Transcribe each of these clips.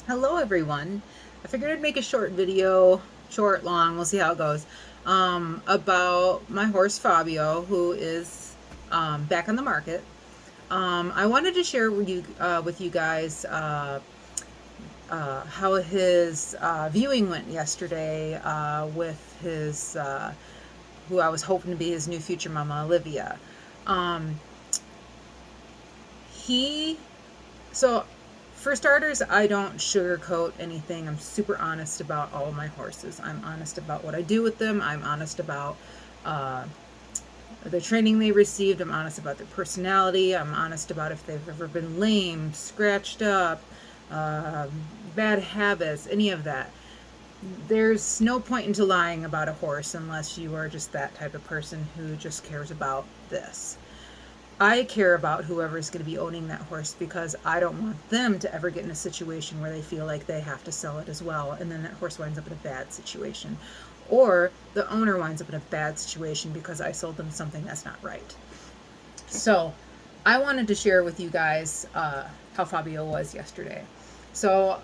Hello everyone. I figured I'd make a short video, short, long, we'll see how it goes, about my horse Fabio, who is back on the market. I wanted to share with you guys how his viewing went yesterday with his, who I was hoping to be his new future mama, Olivia. Um, he So, for starters, I don't sugarcoat anything. I'm super honest about all of my horses. I'm honest about what I do with them. I'm honest about uh, the training they received. I'm honest about their personality. I'm honest about if they've ever been lame, scratched up, uh, bad habits, any of that. There's no point into lying about a horse unless you are just that type of person who just cares about this. I care about whoever's going to be owning that horse because I don't want them to ever get in a situation where they feel like they have to sell it as well, and then that horse winds up in a bad situation. Or the owner winds up in a bad situation because I sold them something that's not right. So I wanted to share with you guys how Fabio was yesterday. So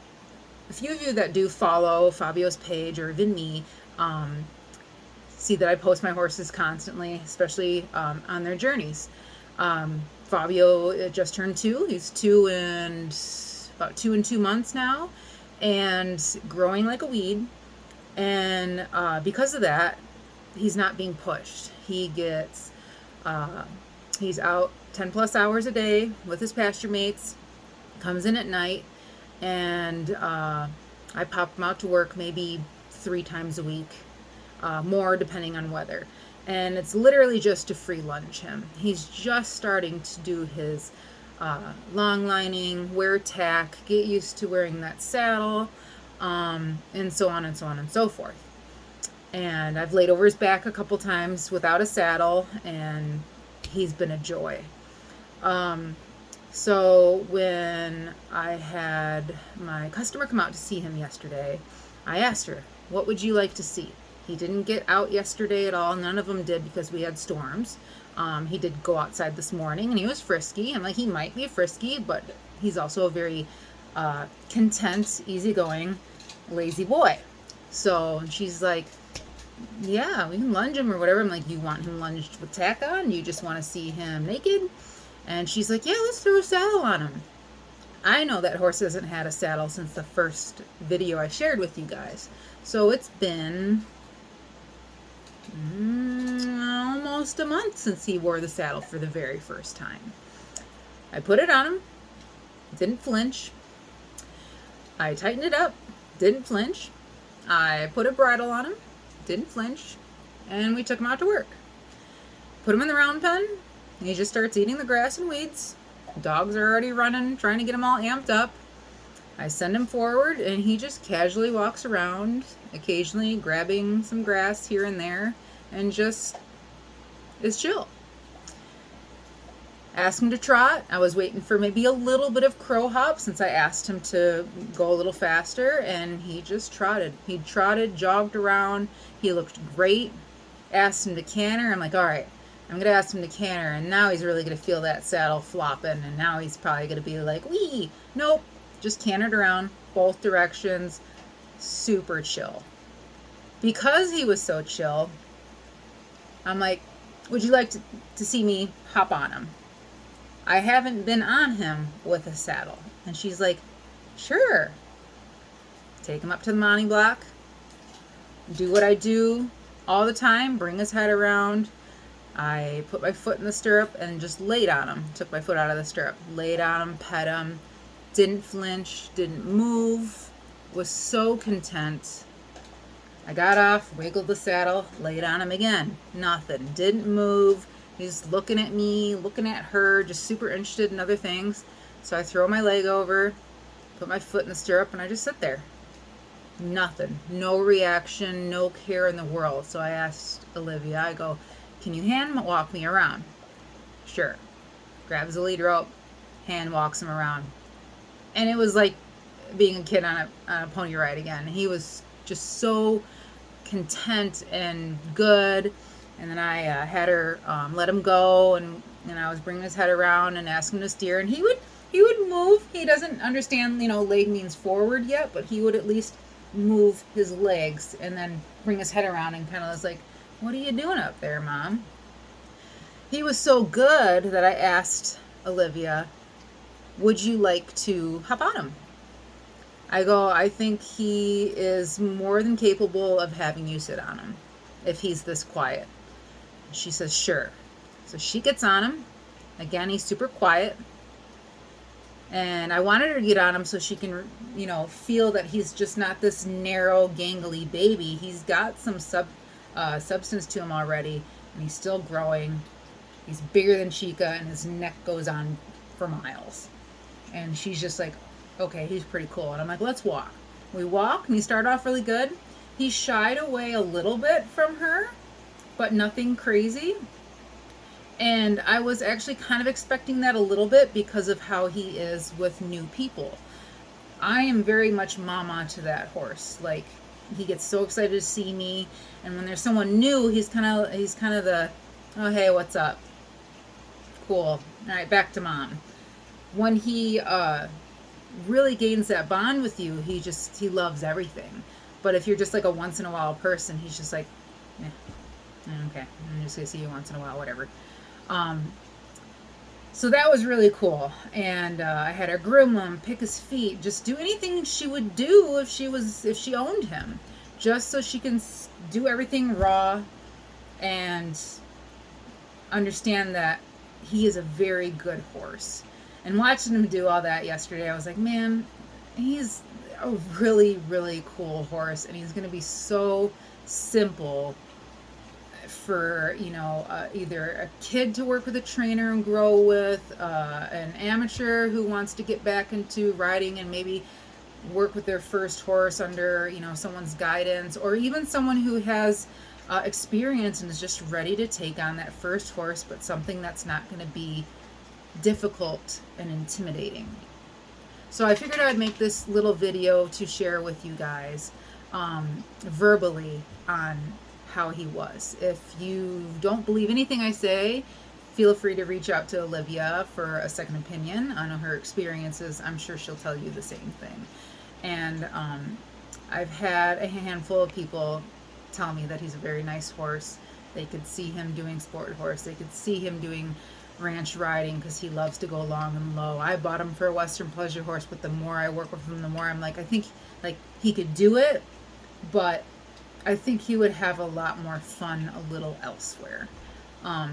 a few of you that do follow Fabio's page or even me see that I post my horses constantly, especially on their journeys. Fabio just turned 2. He's 2 and about 2 and 2 months now, and growing like a weed. And because of that, he's not being pushed. Uh, he's out 10 plus hours a day with his pasture mates, comes in at night, and I pop him out to work maybe 3 times a week, more depending on weather. And it's literally just to free lunge him. He's just starting to do his long lining, wear tack, get used to wearing that saddle, and so on and so on and so forth. And I've laid over his back a couple times without a saddle, and he's been a joy. Um, so when I had my customer come out to see him yesterday, I asked her, "What would you like to see?" He didn't get out yesterday at all. None of them did because we had storms. He did go outside this morning and he was frisky. I'm like, he might be frisky, but he's also a very content, easygoing, lazy boy. So she's like, "Yeah, we can lunge him or whatever." I'm like, "You want him lunged with tack on? You just want to see him naked?" And she's like, "Yeah, let's throw a saddle on him." I know that horse hasn't had a saddle since the first video I shared with you guys. So it's been almost a month since he wore the saddle for the very first time. I put it on him, didn't flinch. I tightened it up, didn't flinch. I put a bridle on him, didn't flinch. And we took him out to work. Put him in the round pen. He just starts eating the grass and weeds. Dogs are already running, trying to get him all amped up. I send him forward, and he just casually walks around, occasionally grabbing some grass here and there, and just is chill. Asked him to trot. I was waiting for maybe a little bit of crow hop since I asked him to go a little faster, and he just trotted. He trotted, jogged around. He looked great. Asked him to canter. I'm like, all right, I'm going to ask him to canter, and now he's really going to feel that saddle flopping, and now he's probably going to be like, wee. Nope, just cantered around both directions. Super chill. Because he was so chill, I'm like, would you like to see me hop on him? I haven't been on him with a saddle. And she's like, sure. Take him up to the mounting block. Do what I do all the time. Bring his head around. I put my foot in the stirrup and just laid on him. Took my foot out of the stirrup. Laid on him, pet him. Didn't flinch. Didn't move. Was so content. I got off, wiggled the saddle, laid on him again. Nothing. Didn't move. He's looking at me, looking at her, just super interested in other things. So I throw my leg over, put my foot in the stirrup, and I just sit there. Nothing. No reaction, no care in the world. So I asked Olivia, I go, "Can you hand walk me around?" Sure. Grabs the lead rope, hand walks him around. And it was like being a kid on a pony ride again. He was just so content and good. And then I had her let him go, and I was bringing his head around and asking him to steer, and he would He would move. He doesn't understand, leg means forward yet, but he would at least move his legs and then bring his head around and kind of was like, "What are you doing up there, Mom?" He was so good that I asked Olivia, "Would you like to hop on him?" I go, "I think he is more than capable of having you sit on him if he's this quiet." She says, "Sure." So she gets on him. Again, he's super quiet. And I wanted her to get on him so she can, feel that he's just not this narrow, gangly baby. He's got some substance to him already, and he's still growing. He's bigger than Chica, and his neck goes on for miles. And she's just like, okay, he's pretty cool. And I'm like, let's walk. We walk, and he started off really good. He shied away a little bit from her, but nothing crazy. And I was actually kind of expecting that a little bit because of how he is with new people. I am very much mama to that horse. Like, he gets so excited to see me, and when there's someone new, he's kind of the, "Oh, hey, what's up? Cool. All right, back to mom." When he really gains that bond with you, he loves everything. But if you're just like a once in a while person, he's just like, okay, I'm just gonna see you once in a while, whatever. So that was really cool. And I had her groom him, pick his feet, just do anything she would do if she owned him, just so she can do everything raw and understand that he is a very good horse. And watching him do all that yesterday, I was like, man, he's a really, really cool horse, and he's going to be so simple for either a kid to work with a trainer and grow with, an amateur who wants to get back into riding and maybe work with their first horse under someone's guidance, or even someone who has experience and is just ready to take on that first horse, but something that's not going to be difficult and intimidating. So I figured I'd make this little video to share with you guys verbally on how he was. If you don't believe anything I say, feel free to reach out to Olivia for a second opinion on her experiences. I'm sure she'll tell you the same thing. And I've had a handful of people tell me that he's a very nice horse. They could see him doing sport horse. They could see him doing ranch riding because he loves to go long and low. I bought him for a Western pleasure horse, but the more I work with him, the more I'm like, I think like he could do it, but I think he would have a lot more fun a little elsewhere.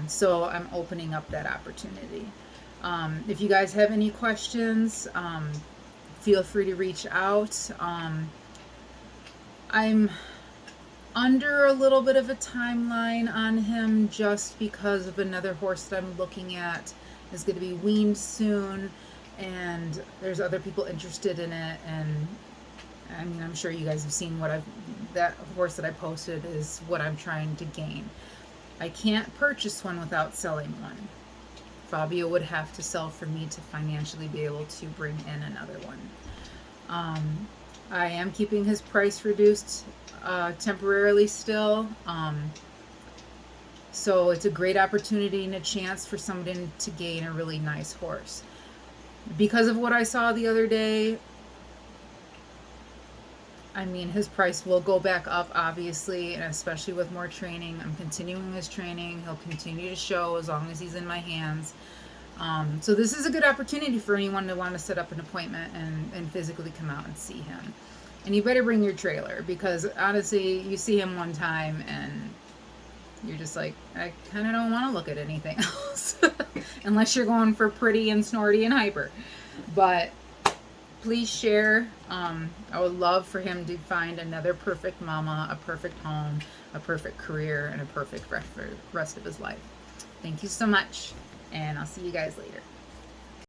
So I'm opening up that opportunity. If you guys have any questions, feel free to reach out. I'm under a little bit of a timeline on him just because of another horse that I'm looking at is going to be weaned soon, and there's other people interested in it. And I mean, I'm sure you guys have seen that horse that I posted is what I'm trying to gain. I can't purchase one without selling one. Fabio would have to sell for me to financially be able to bring in another one. I am keeping his price reduced temporarily still. So it's a great opportunity and a chance for somebody to gain a really nice horse. Because of what I saw the other day, I mean, his price will go back up, obviously, and especially with more training. I'm continuing his training. He'll continue to show as long as he's in my hands. So this is a good opportunity for anyone to want to set up an appointment and physically come out and see him. And you better bring your trailer, because honestly, you see him one time and you're just like, I kind of don't want to look at anything else. Unless you're going for pretty and snorty and hyper. But please share. I would love for him to find another perfect mama, a perfect home, a perfect career, and a perfect rest of his life. Thank you so much, and I'll see you guys later.